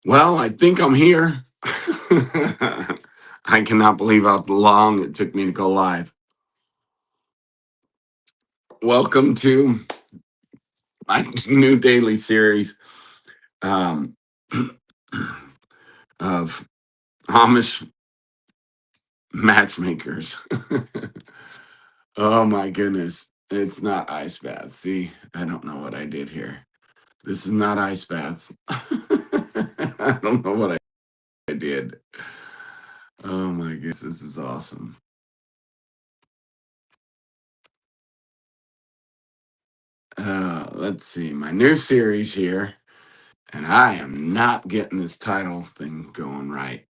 Well, I think I'm here. I cannot believe how long it took me to go live. Welcome to my new daily series um, of Amish Matchmakers. Oh my goodness. It's not ice baths. See, I don't know what I did here. This is not ice baths. I don't know what I did. Oh my goodness, this is awesome. Let's see, my new series here, and I am not getting this title thing going right.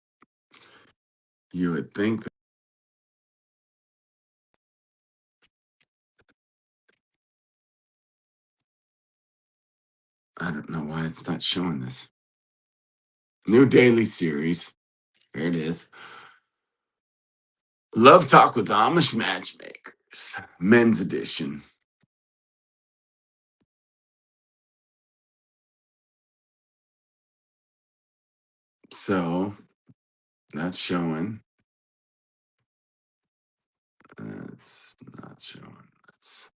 You would think that I don't know why it's not showing this. New daily series. There it is. Love Talk with Amish Matchmakers, men's edition. So that's showing. That's not showing. That's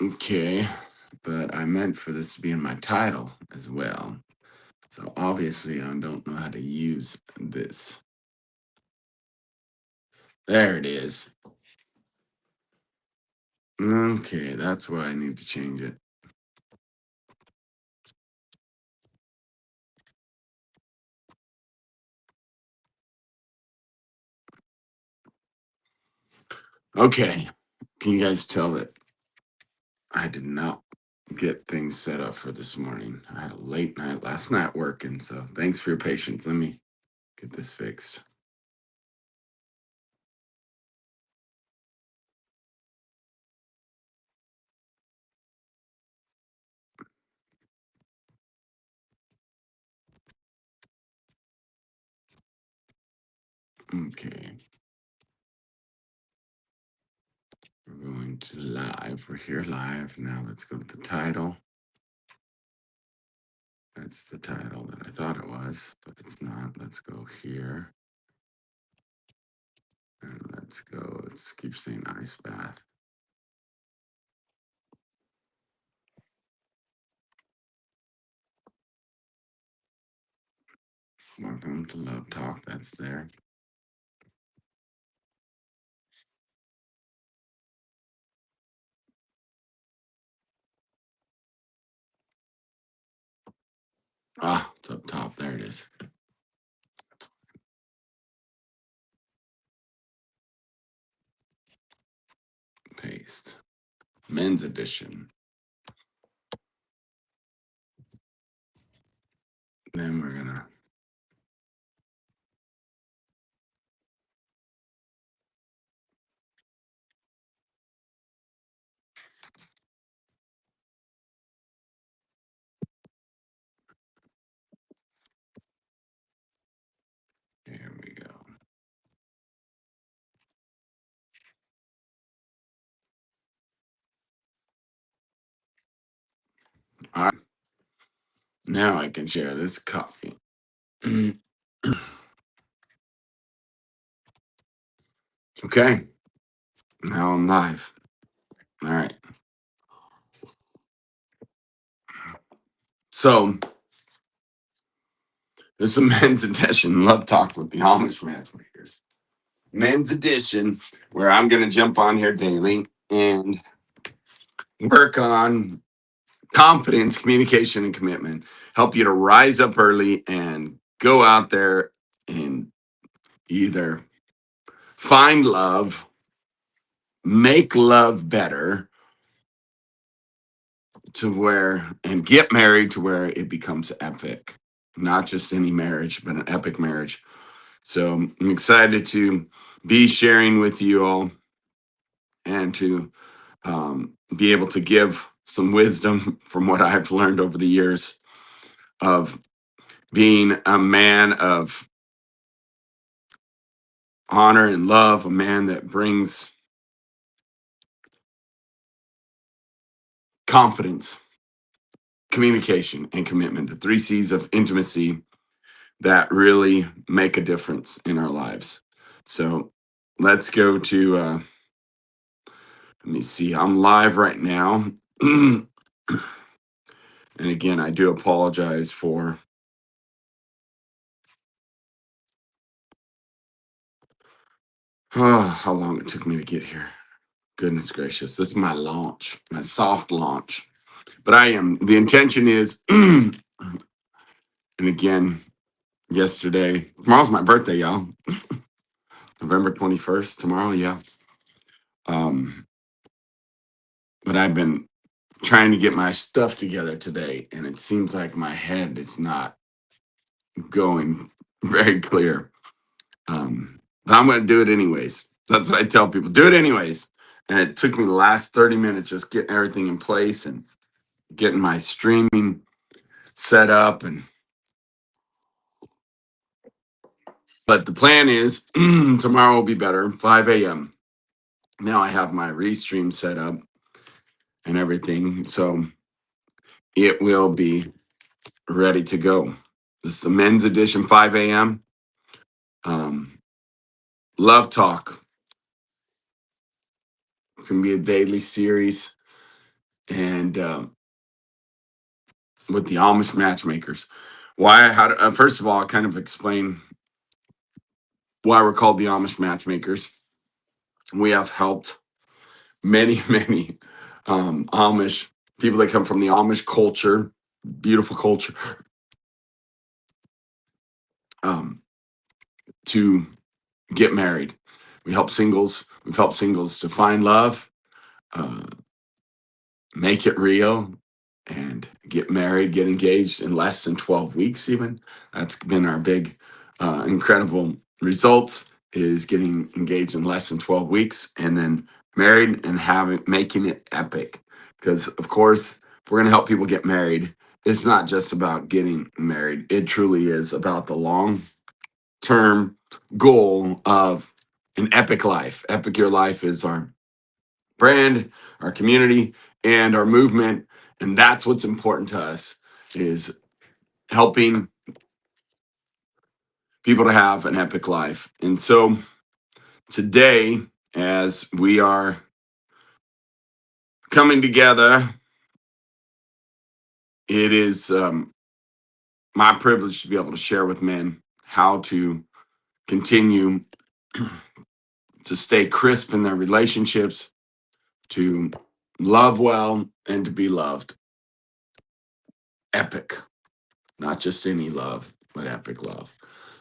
okay. But I meant for this to be in my title as well. So obviously I don't know how to use this. There it is. Okay, that's why I need to change it. Okay, can you guys tell that I did not get things set up for this morning? I had a late night last night working, so thanks for your patience. Let me get this fixed. Okay, we're going to live. We're here live. Now let's go to the title. That's the title that I thought it was, but it's not. Let's go here. And let's go. Let's keep saying ice bath. Welcome to Love Talk. That's there. Ah, it's up top. There it is. Paste. Men's edition. Then we're gonna. Here we go. All right. Now I can share this copy. Okay. Now I'm live. All right. So this is a men's edition. Love Talk with the Amish Matchmakers. Men's edition, where I'm going to jump on here daily and work on confidence, communication, and commitment. Help you to rise up early and go out there and either find love, make love better to where, and get married to where it becomes epic. Not just any marriage, but an epic marriage. So I'm excited to be sharing with you all and to be able to give some wisdom from what I've learned over the years of being a man of honor and love, a man that brings confidence, communication and commitment, the 3 C's of intimacy that really make a difference in our lives. So let's go to, let me see, I'm live right now. And again, I do apologize for how long it took me to get here. Goodness gracious, this is my launch, my soft launch. But the intention is, and again, tomorrow's my birthday, y'all. November 21st, tomorrow, yeah. But I've been trying to get my stuff together today, and it seems like my head is not going very clear. But I'm going to do it anyways. That's what I tell people. Do it anyways. And it took me the last 30 minutes just getting everything in place and getting my streaming set up. But the plan is tomorrow will be better, 5 a.m. Now I have my restream set up and everything. So it will be ready to go. This is the men's edition, 5 a.m. Love Talk. It's going to be a daily series. And with the Amish Matchmakers. First of all, I'll kind of explain why we're called the Amish Matchmakers. We have helped many, many Amish people that come from the Amish culture, beautiful culture, to get married. We've helped singles to find love, uh, make it real, and get married, get engaged in less than 12 weeks even. That's been our big, incredible results, is getting engaged in less than 12 weeks and then married and making it epic. Because, of course, if we're going to help people get married, it's not just about getting married. It truly is about the long-term goal of an epic life. Epic Your Life is our brand, our community, and our movement. And that's what's important to us, is helping people to have an epic life. And so today, as we are coming together, it is my privilege to be able to share with men how to continue to stay crisp in their relationships, to love well, and to be loved. Epic. Not just any love, but epic love.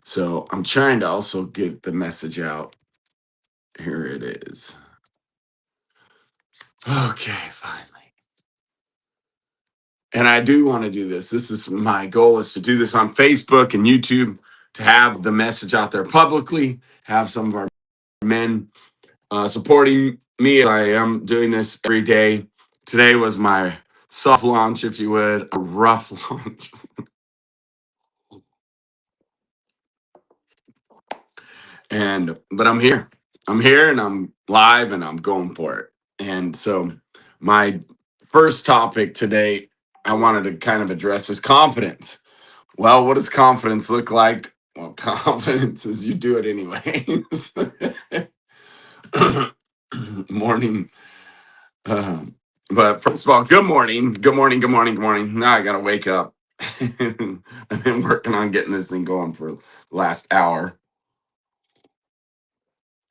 So I'm trying to also get the message out. Here it is. Okay, finally. And I do want to do this. This is my goal, is to do this on Facebook and YouTube, to have the message out there publicly, have some of our men supporting me. I am doing this every day. Today was my soft launch, if you would, a rough launch. But I'm here. I'm here and I'm live and I'm going for it. And so my first topic today I wanted to kind of address is confidence. Well, what does confidence look like? Well, confidence is you do it anyways. Morning. But first of all, good morning. Good morning. Good morning. Good morning. Now I got to wake up. I've been working on getting this thing going for the last hour,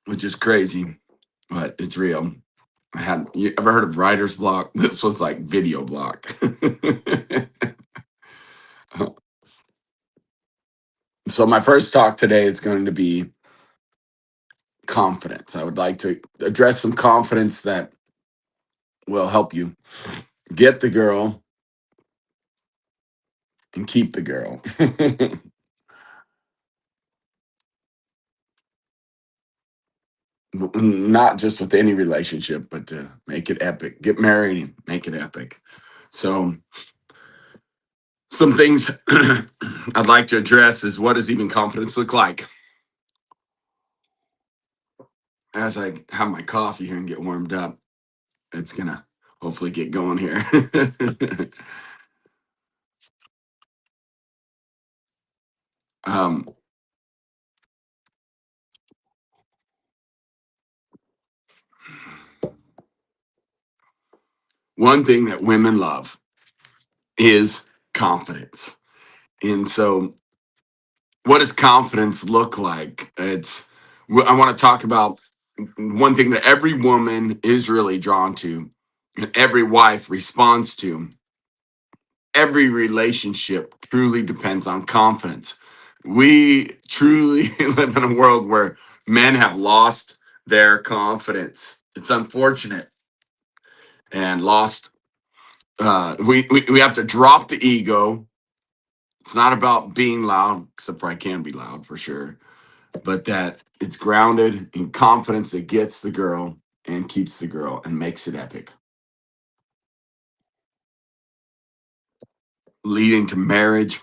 which is crazy, but it's real. You ever heard of writer's block? This was like video block. So my first talk today is going to be confidence. I would like to address some confidence that will help you get the girl and keep the girl. Not just with any relationship, but to make it epic. Get married and make it epic. So some things I'd like to address is, what does even confidence look like? As I have my coffee here and get warmed up, it's gonna hopefully get going here. Um, One thing that women love is confidence. And so, what does confidence look like? I want to talk about one thing that every woman is really drawn to, and every wife responds to. Every relationship truly depends on confidence. We truly live in a world where men have lost their confidence. It's unfortunate and lost. We have to drop the ego. It's not about being loud, except for I can be loud for sure, but that it's grounded in confidence that gets the girl and keeps the girl and makes it epic, leading to marriage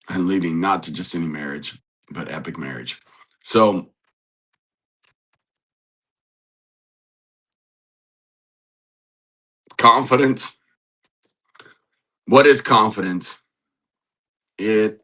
and leading not to just any marriage, but epic marriage. So, confidence. What is confidence? It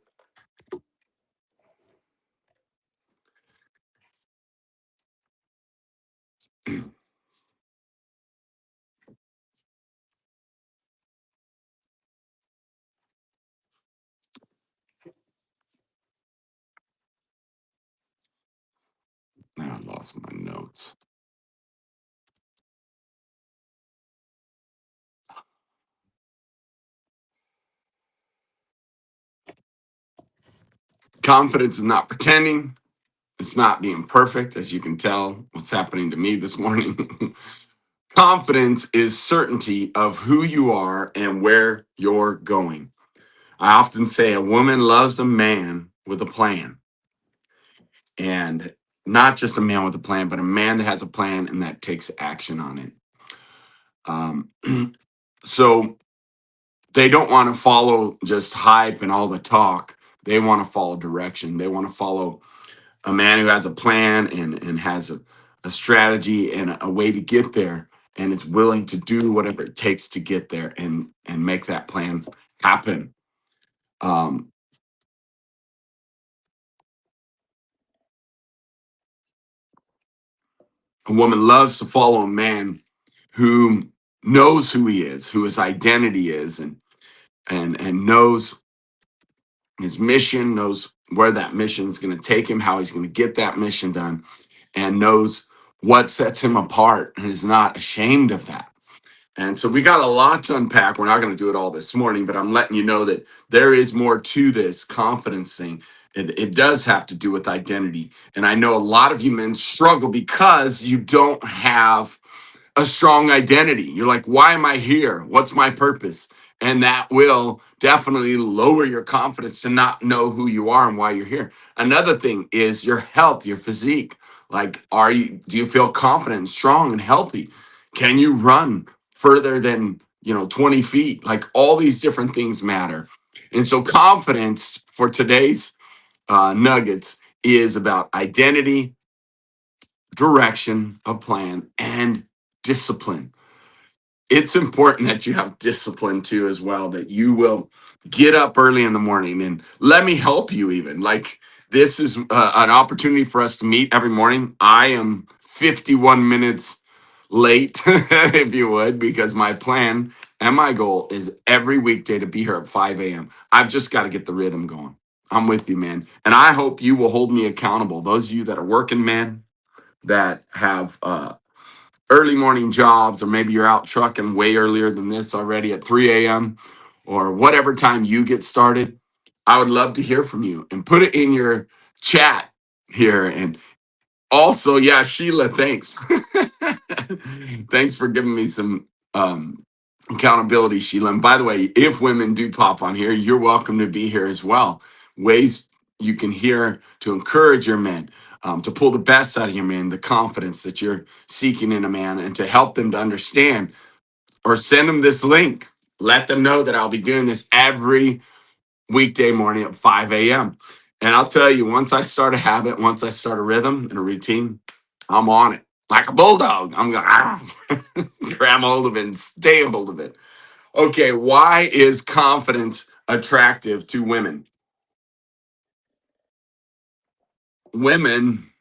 I lost my notes. Confidence is not pretending. It's not being perfect, as you can tell what's happening to me this morning. Confidence is certainty of who you are and where you're going. I often say a woman loves a man with a plan, and not just a man with a plan, but a man that has a plan and that takes action on it. Um, so they don't want to follow just hype and all the talk. They want to follow direction. They want to follow a man who has a plan and has a strategy and a way to get there and is willing to do whatever it takes to get there and make that plan happen. Um, a woman loves to follow a man who knows who he is, who his identity is, and knows his mission, knows where that mission is going to take him, how he's going to get that mission done, and knows what sets him apart and is not ashamed of that. And so we got a lot to unpack. We're not going to do it all this morning, but I'm letting you know that there is more to this confidence thing. It does have to do with identity. And I know a lot of you men struggle because you don't have a strong identity. You're like, why am I here? What's my purpose? And that will definitely lower your confidence to not know who you are and why you're here. Another thing is your health, your physique. Like, do you feel confident and strong and healthy? Can you run further than, 20 feet? Like, all these different things matter. And so confidence for today's nuggets is about identity, direction, a plan, and discipline. It's important that you have discipline too, as well, that you will get up early in the morning and let me help you. Even like this is an opportunity for us to meet every morning. I am 51 minutes late, if you would, because my plan and my goal is every weekday to be here at 5 a.m. I've just got to get the rhythm going. I'm with you, man. And I hope you will hold me accountable. Those of you that are working, man, that have early morning jobs, or maybe you're out trucking way earlier than this already at 3 a.m. or whatever time you get started, I would love to hear from you and put it in your chat here. And also, yeah, Sheila, thanks. Thanks for giving me some accountability, Sheila. And by the way, if women do pop on here, you're welcome to be here as well. Ways you can hear to encourage your men, to pull the best out of your man, the confidence that you're seeking in a man, and to help them to understand, or send them this link. Let them know that I'll be doing this every weekday morning at 5 a.m. And I'll tell you, once I start a habit, once I start a rhythm and a routine, I'm on it like a bulldog. I'm going to grab hold of it and stay a hold of it. Okay, why is confidence attractive to women? Women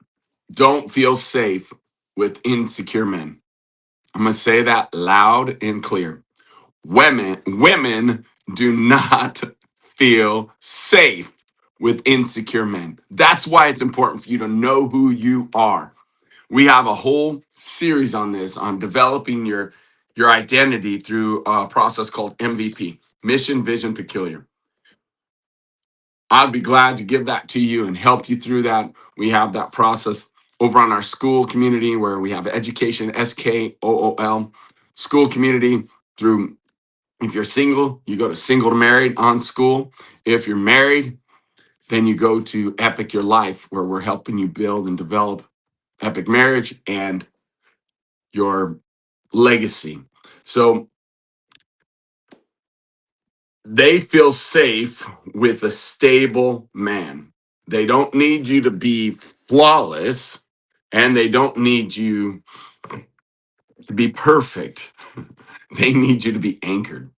don't feel safe with insecure men. I'm going to say that loud and clear. Women do not feel safe with insecure men. That's why it's important for you to know who you are. We have a whole series on this, on developing your identity through a process called MVP, Mission, Vision, Peculiar. I'd be glad to give that to you and help you through that. We have that process over on our school community where we have education, SKOOL, school community through. If you're single, you go to Single to Married on school. If you're married, then you go to Epic Your Life, where we're helping you build and develop epic marriage and your legacy. So they feel safe with a stable man. They don't need you to be flawless, and they don't need you to be perfect. They need you to be anchored.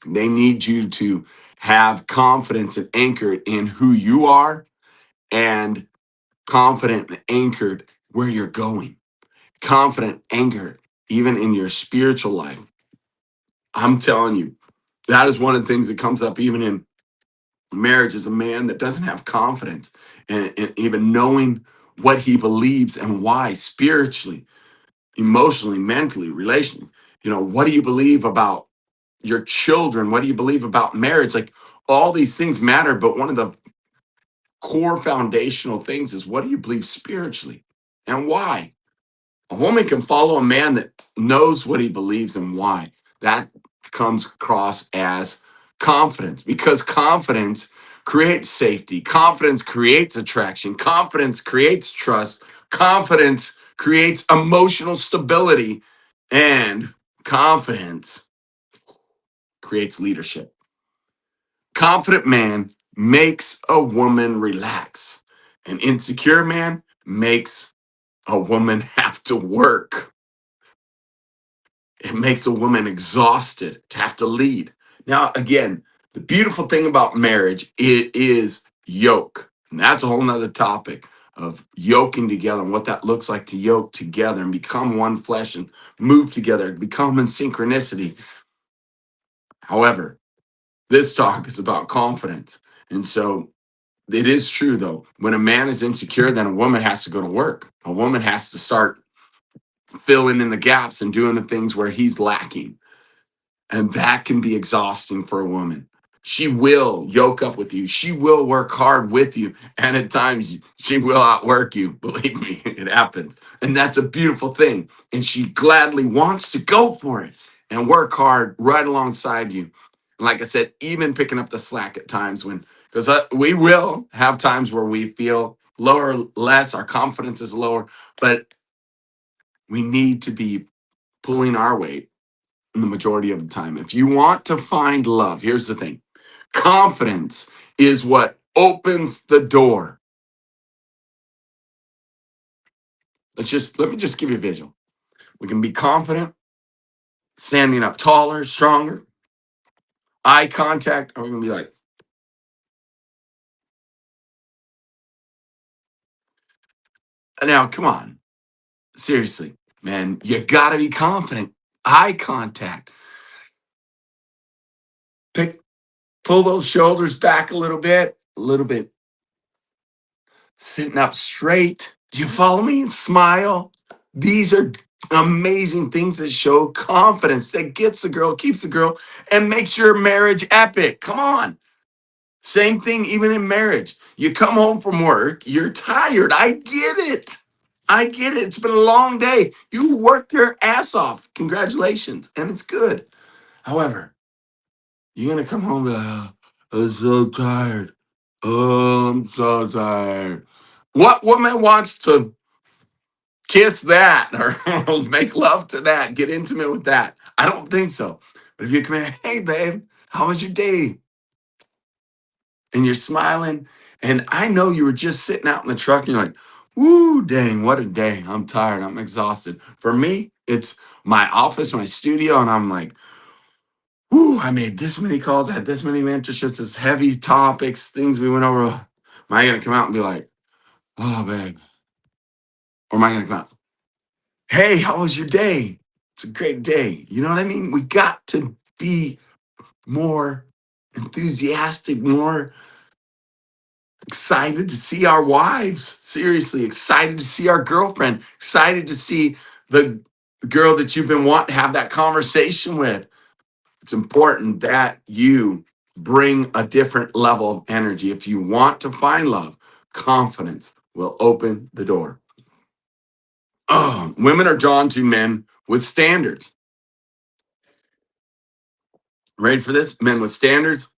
They need you to have confidence and anchored in who you are and confident and anchored where you're going. Confident, anchored, even in your spiritual life. I'm telling you, that is one of the things that comes up even in marriage is a man that doesn't have confidence and even knowing what he believes and why spiritually, emotionally, mentally, relationally. What do you believe about your children? What do you believe about marriage? Like all these things matter, but one of the core foundational things is what do you believe spiritually and why? A woman can follow a man that knows what he believes and why. That comes across as confidence because confidence creates safety, confidence creates attraction, confidence creates trust, confidence creates emotional stability, and confidence creates leadership. Confident man makes a woman relax. An insecure man makes a woman have to work. It makes a woman exhausted to have to lead. Now, again, the beautiful thing about marriage, it is yoke. And that's a whole nother topic of yoking together and what that looks like to yoke together and become one flesh and move together, become in synchronicity. However, this talk is about confidence. And so it is true, though, when a man is insecure, then a woman has to go to work. A woman has to start filling in the gaps and doing the things where he's lacking. And that can be exhausting for a woman. She will yoke up with you. She will work hard with you. And at times, she will outwork you. Believe me, it happens. And that's a beautiful thing. And she gladly wants to go for it and work hard right alongside you. And like I said, even picking up the slack at times because we will have times where we feel lower, less, our confidence is lower, but we need to be pulling our weight the majority of the time. If you want to find love, here's the thing. Confidence is what opens the door. Let me just give you a visual. We can be confident, standing up taller, stronger, eye contact, or we can be like, now come on. Seriously, man, you gotta be confident. Eye contact. Pick Pull those shoulders back a little bit, sitting up straight. Do you follow me? Smile. These are amazing things that show confidence that gets the girl, keeps the girl, and makes your marriage epic. Come on. Same thing, even in marriage. You come home from work, you're tired. I get it. I get it. It's been a long day. You worked your ass off. Congratulations. And it's good. However, you're going to come home and be like, "Oh, I'm so tired. Oh, I'm so tired." What woman wants to kiss that or make love to that, get intimate with that? I don't think so. But if you come in, "Hey, babe, how was your day?" And you're smiling, and I know you were just sitting out in the truck, and you're like, "Woo, dang, what a day. I'm tired. I'm exhausted." For me, it's my office, my studio, and I'm like, "Woo, I made this many calls, I had this many mentorships, this heavy topics, things we went over." Am I going to come out and be like, Oh, babe. Or am I going to come out? Hey, how was your day? It's a great day. You know what I mean? We got to be more enthusiastic, more excited to see our wives. Seriously, excited to see our girlfriend. Excited to see the girl that you've been wanting to have that conversation with. It's important that you bring a different level of energy. If you want to find love, confidence will open the door. Oh, women are drawn to men with standards. Ready for this? Men with standards,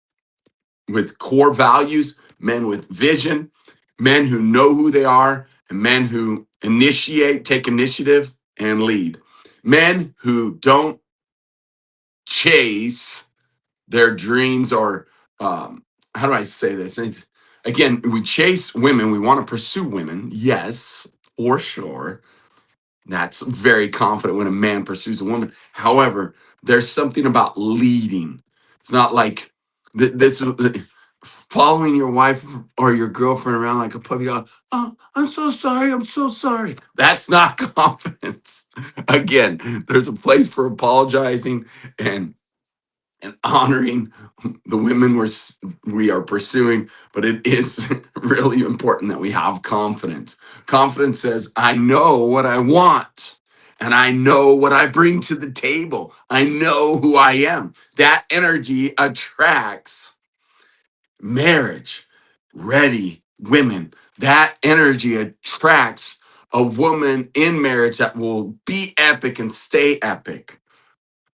with core values, men with vision, men who know who they are, and men who take initiative, and lead. Men who don't chase their dreams or, how do I say this? Again, we chase women, we want to pursue women, yes, for sure. That's very confident when a man pursues a woman. However, there's something about leading. It's not like this following your wife or your girlfriend around like a puppy dog. Oh, I'm so sorry. I'm so sorry. That's not confidence. Again, there's a place for apologizing and honoring the women we are pursuing, but it is really important that we have confidence. Confidence says, I know what I want and I know what I bring to the table. I know who I am. That energy attracts marriage ready women. That energy attracts a woman in marriage that will be epic and stay epic.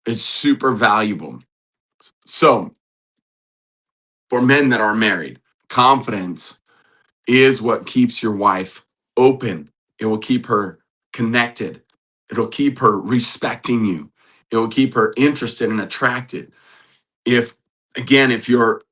It's super valuable. So, for men that are married, confidence is what keeps your wife open. It will keep her connected. It'll keep her respecting you. It will keep her interested and attracted. If, again, if you're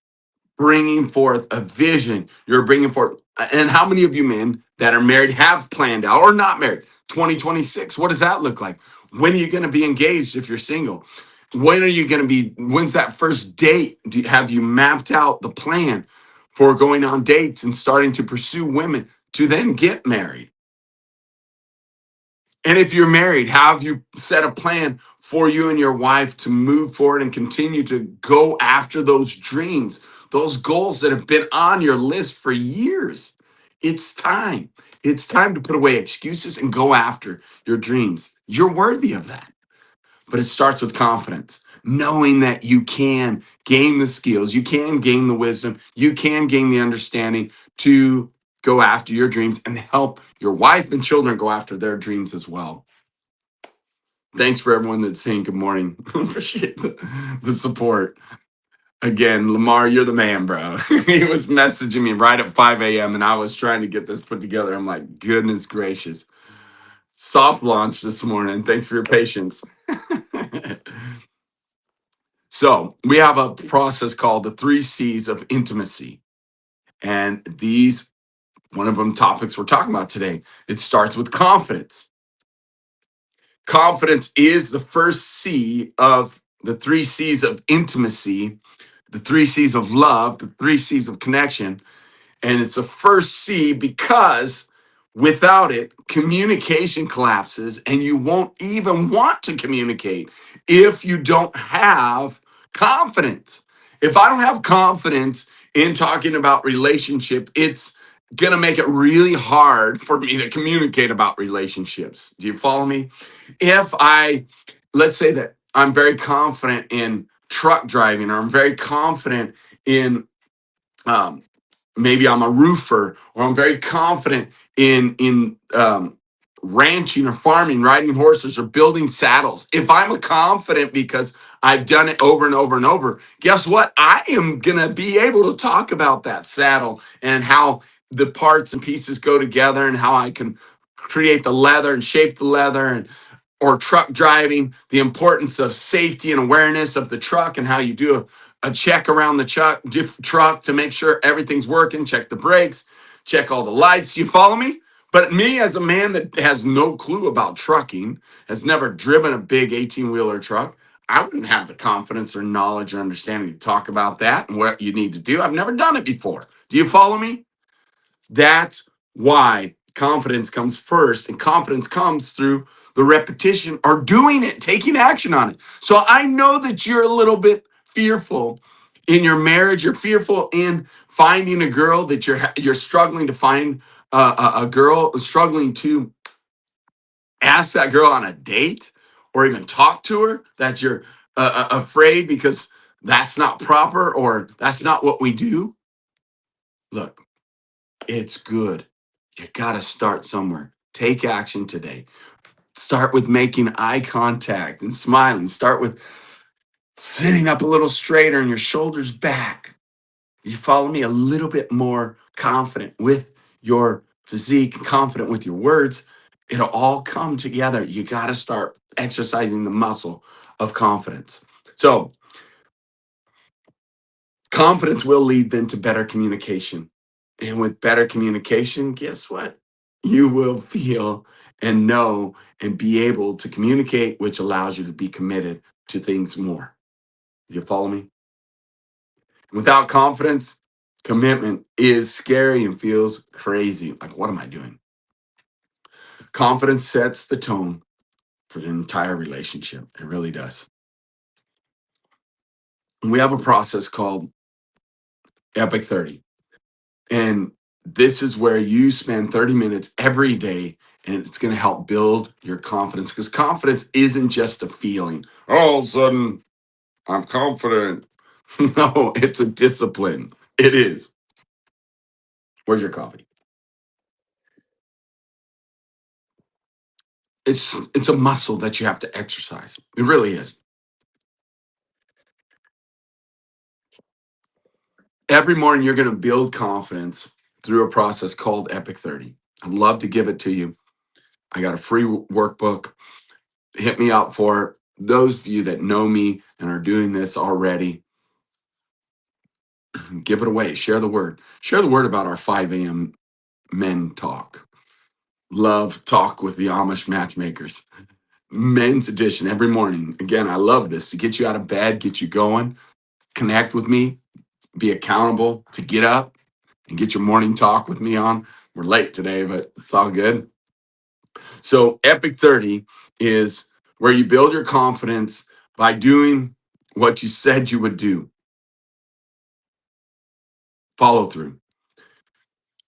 bringing forth a vision, you're bringing forth, and how many of you men that are married have planned out or not married? 2026, what does that look like? When are you going to be engaged if you're single? When are you going to be, when's that first date? Have you mapped out the plan for going on dates and starting to pursue women to then get married? And if you're married, have you set a plan for you and your wife to move forward and continue to go after those dreams, those goals that have been on your list for years? It's time. It's time to put away excuses and go after your dreams. You're worthy of that. But it starts with confidence, knowing that you can gain the skills, you can gain the wisdom, you can gain the understanding to go after your dreams and help your wife and children go after their dreams as well. Thanks for everyone that's saying good morning. Appreciate the support. Again, Lamar, you're the man, bro. He was messaging me right at 5 a.m. and I was trying to get this put together. I'm like, goodness gracious. Soft launch this morning. Thanks for your patience. So we have a process called the 3 C's of intimacy. And these, one of them topics we're talking about today, it starts with confidence. Confidence is the first C of the 3 C's of intimacy, the 3 C's of love, the 3 C's of connection. And it's the first C because without it, communication collapses and you won't even want to communicate if you don't have confidence. If I don't have confidence in talking about relationship, it's going to make it really hard for me to communicate about relationships. Do you follow me? If let's say that I'm very confident in truck driving, or I'm very confident in, um, maybe I'm a roofer, or I'm very confident in ranching or farming, riding horses or building saddles. If I'm a confident because I've done it over and over and over, guess what? I am gonna be able to talk about that saddle and how the parts and pieces go together and how I can create the leather and shape the leather, and or truck driving, the importance of safety and awareness of the truck and how you do a check around the truck to make sure everything's working, check the brakes, check all the lights. You follow me? But me, as a man that has no clue about trucking, has never driven a big 18-wheeler truck, I wouldn't have the confidence or knowledge or understanding to talk about that and what you need to do. I've never done it before. Do you follow me? That's why confidence comes first, and confidence comes through the repetition or doing it, taking action on it. So I know that you're a little bit fearful in your marriage. You're fearful in finding a girl, that you're struggling to find a girl, struggling to ask that girl on a date or even talk to her, that you're afraid because that's not proper or that's not what we do. Look, it's good. You got to start somewhere. Take action today. Start with making eye contact and smiling. Start with sitting up a little straighter and your shoulders back. You follow me, a little bit more confident with your physique, confident with your words. It'll all come together. You got to start exercising the muscle of confidence. So, confidence will lead then to better communication. And with better communication, guess what? You will feel and know and be able to communicate, which allows you to be committed to things more. You follow me? Without confidence, commitment is scary and feels crazy. Like, what am I doing? Confidence sets the tone for the entire relationship. It really does. We have a process called Epic 30. And this is where you spend 30 minutes every day, and it's going to help build your confidence, because confidence isn't just a feeling. All of a sudden, I'm confident. No, it's a discipline. It is. Where's your coffee? It's a muscle that you have to exercise. It really is. Every morning, you're going to build confidence through a process called Epic 30. I'd love to give it to you. I got a free workbook. Hit me up for it. Those of you that know me and are doing this already, give it away. Share the word. Share the word about our 5 a.m. men talk. Love talk with the Amish Matchmakers. Men's edition every morning. Again, I love this to get you out of bed, get you going, connect with me, be accountable to get up and get your morning talk with me on. We're late today, but it's all good. So, Epic 30 is where you build your confidence by doing what you said you would do. Follow through.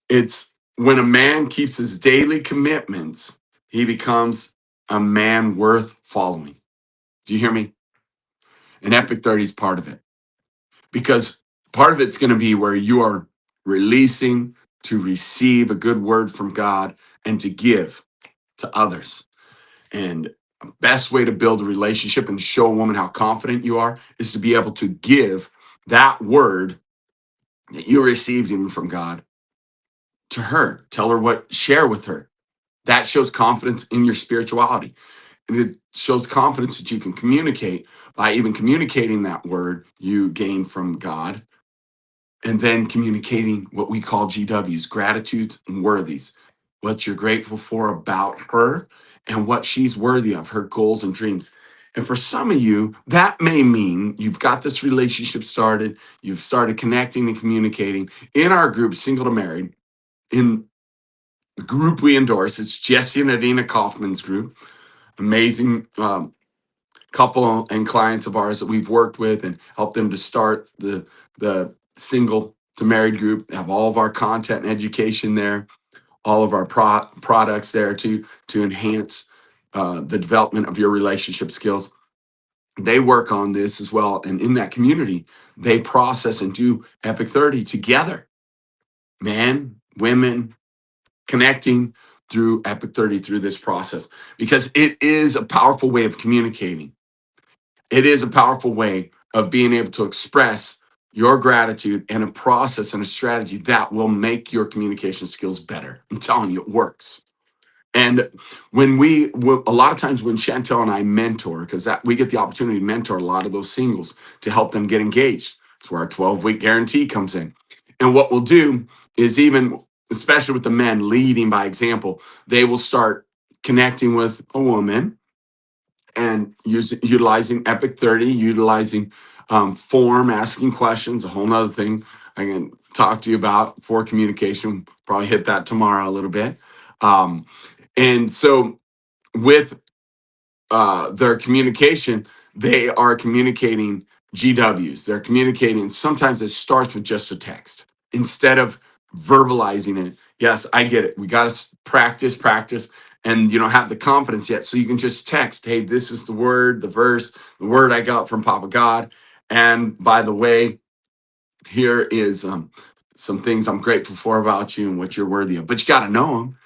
It's when a man keeps his daily commitments, he becomes a man worth following. Do you hear me? And Epic 30 is part of it, because part of it's going to be where you are releasing to receive a good word from God and to give to others. And the best way to build a relationship and show a woman how confident you are is to be able to give that word that you received even from God to her. Tell her what, share with her. That shows confidence in your spirituality. And it shows confidence that you can communicate by even communicating that word you gained from God, and then communicating what we call GWs, gratitudes and worthies, what you're grateful for about her and what she's worthy of, her goals and dreams. And for some of you, that may mean you've got this relationship started, you've started connecting and communicating. In our group, Single to Married, in the group we endorse, it's Jesse and Adina Kaufman's group, amazing couple and clients of ours that we've worked with and helped them to start the single to married group. Have all of our content and education there, all of our products there to enhance the development of your relationship skills. They work on this as well, and in that community, they process and do Epic 30 together. Men, women, connecting through Epic 30 through this process, because it is a powerful way of communicating. It is a powerful way of being able to express your gratitude, and a process and a strategy that will make your communication skills better. I'm telling you, it works. And a lot of times when Chantel and I mentor, because that we get the opportunity to mentor a lot of those singles to help them get engaged. That's where our 12-week guarantee comes in. And what we'll do is, even, especially with the men leading by example, they will start connecting with a woman and utilizing Epic 30, utilizing form, asking questions, a whole nother thing. I can talk to you about for communication. Probably hit that tomorrow a little bit. Um, and so with their communication, they are communicating GWs. They're communicating. Sometimes it starts with just a text instead of verbalizing it. Yes, I get it. We got to practice, and you don't have the confidence yet. So you can just text, hey, this is the word, the verse, the word I got from Papa God. And by the way, here is some things I'm grateful for about you and what you're worthy of. But you got to know them.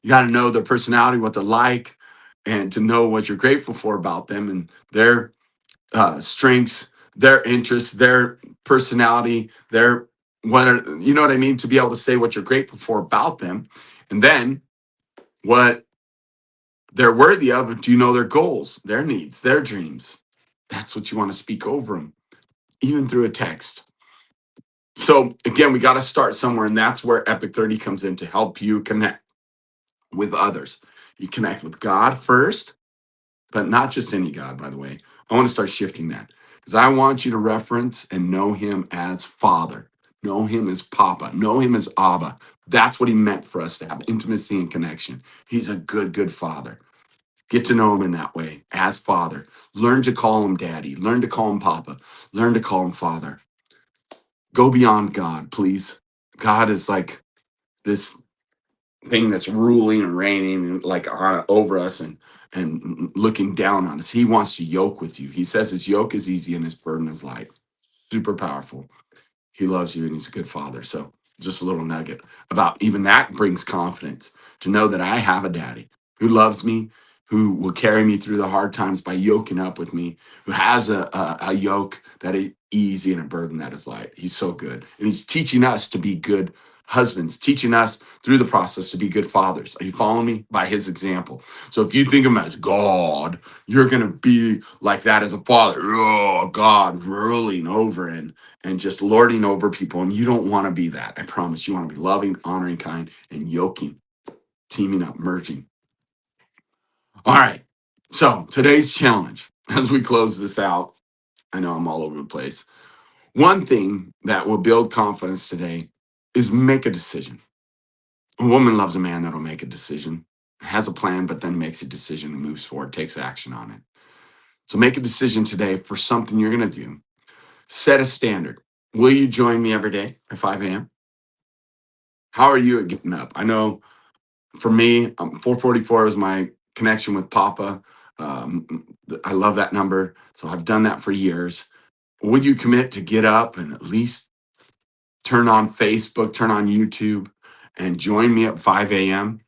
You got to know their personality, what they're like, and to know what you're grateful for about them and their strengths, their interests, their personality, their what are, you know what I mean? To be able to say what you're grateful for about them, and then what they're worthy of. Do you know their goals, their needs, their dreams? That's what you want to speak over them, even through a text. So again, we got to start somewhere, and that's where Epic 30 comes in to help you connect with others. You connect with God first, but not just any God, by the way. I want to start shifting that because I want you to reference and know him as Father, know him as Papa, know him as Abba. That's what he meant for us to have intimacy and connection. He's a good Father. Get to know him in that way as Father. Learn to call him Daddy. Learn to call him Papa. Learn to call him Father. Go beyond God, please. God is like this thing that's ruling and reigning like on over us and looking down on us. He wants to yoke with you. He says his yoke is easy and his burden is light. Super powerful. He loves you and he's a good father. So just a little nugget about even that brings confidence to know that I have a daddy who loves me, who will carry me through the hard times by yoking up with me, who has a yoke that is easy and a burden that is light. He's so good. And he's teaching us to be good husbands, teaching us through the process to be good fathers. Are you following me? By his example. So if you think of him as God, you're going to be like that as a father. Oh, God, ruling over and just lording over people. And you don't want to be that. I promise. You want to be loving, honoring, kind, and yoking, teaming up, merging. All right. So today's challenge, as we close this out, I know I'm all over the place. One thing that will build confidence today is make a decision. A woman loves a man that'll make a decision, has a plan, but then makes a decision and moves forward, takes action on it. So make a decision today for something you're going to do. Set a standard. Will you join me every day at 5 a.m.? How are you at getting up? I know for me, 444 is my connection with Papa. I love that number. So I've done that for years. Would you commit to get up and at least turn on Facebook, turn on YouTube, and join me at 5 a.m.?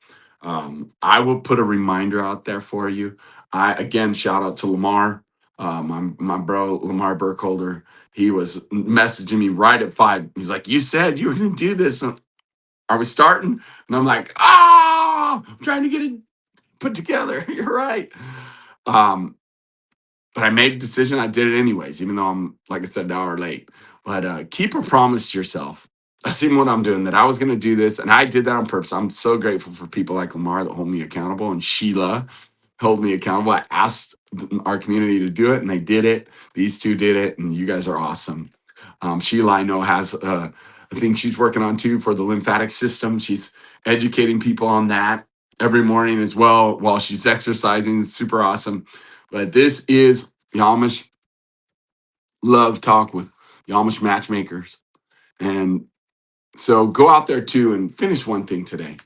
I will put a reminder out there for you. I again shout out to Lamar, my bro Lamar Burkholder. He was messaging me right at 5. He's like, "You said you were going to do this. Are we starting?" And I'm like, I'm trying to get it put together. You're right. Um, but I made a decision. I did it anyways, even though I'm, like I said, an hour late. But keep a promise to yourself. I seen what I'm doing, that I was going to do this, and I did that on purpose. I'm so grateful for people like Lamar that hold me accountable, and Sheila held me accountable. I asked our community to do it, and they did it. These two did it, and you guys are awesome. Sheila, I know, has a thing she's working on too for the lymphatic system. She's educating people on that every morning as well while she's exercising. It's super awesome. But this is the Amish Love Talk with the Amish Matchmakers. And so go out there too and finish one thing today.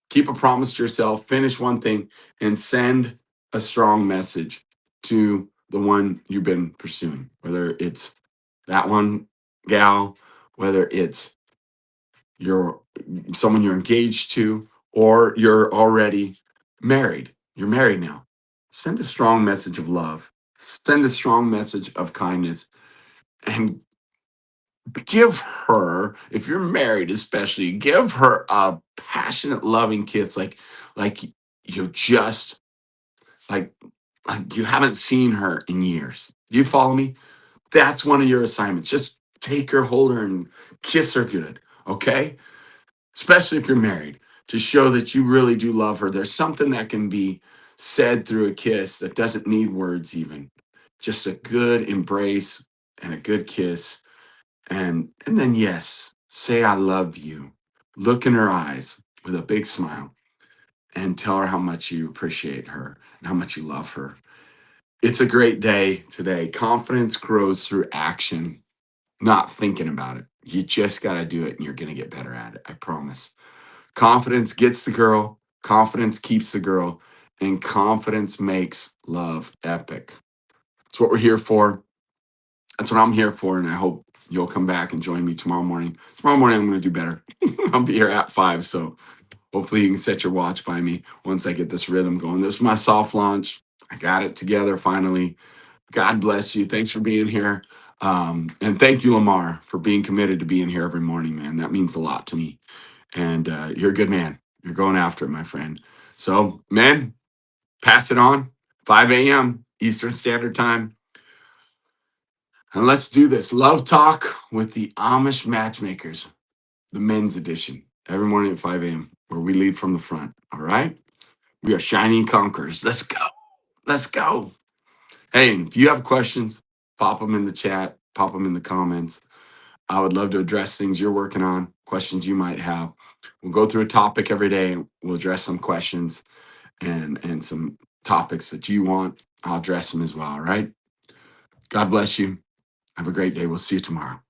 Keep a promise to yourself, finish one thing, and send a strong message to the one you've been pursuing, whether it's that one gal, whether it's your someone you're engaged to, or you're already married. You're married now. Send a strong message of love. Send a strong message of kindness and give her, if you're married especially, give her a passionate loving kiss like you just like like you haven't seen her in years. Do you follow me? That's one of your assignments. Just take her, hold her, and kiss her good. Okay? Especially if you're married, to show that you really do love her. There's something that can be said through a kiss that doesn't need words, even just a good embrace and a good kiss. And then, yes, Say, I love you. Look in her eyes with a big smile and tell her how much you appreciate her and how much you love her. It's a great day today. Confidence grows through action, not thinking about it. You just got to do it and you're going to get better at it. I promise. Confidence gets the girl, confidence keeps the girl, and confidence makes love epic. That's what we're here for. That's what I'm here for. And I hope you'll come back and join me tomorrow morning. Tomorrow morning, I'm going to do better. I'll be here at 5. So hopefully you can set your watch by me once I get this rhythm going. This is my soft launch. I got it together finally. God bless you. Thanks for being here. And thank you, Lamar, for being committed to being here every morning, man. That means a lot to me. And you're a good man. You're going after it, my friend. So, men, pass it on. 5 a.m. Eastern Standard Time. And let's do this. Love Talk with the Amish Matchmakers, the men's edition, every morning at 5 a.m., where we lead from the front. All right? We are shining conquerors. Let's go. Let's go. Hey, and if you have questions, pop them in the chat, pop them in the comments. I would love to address things you're working on, questions you might have. We'll go through a topic every day. We'll address some questions and some topics that you want. I'll address them as well. All right. God bless you. Have a great day. We'll see you tomorrow.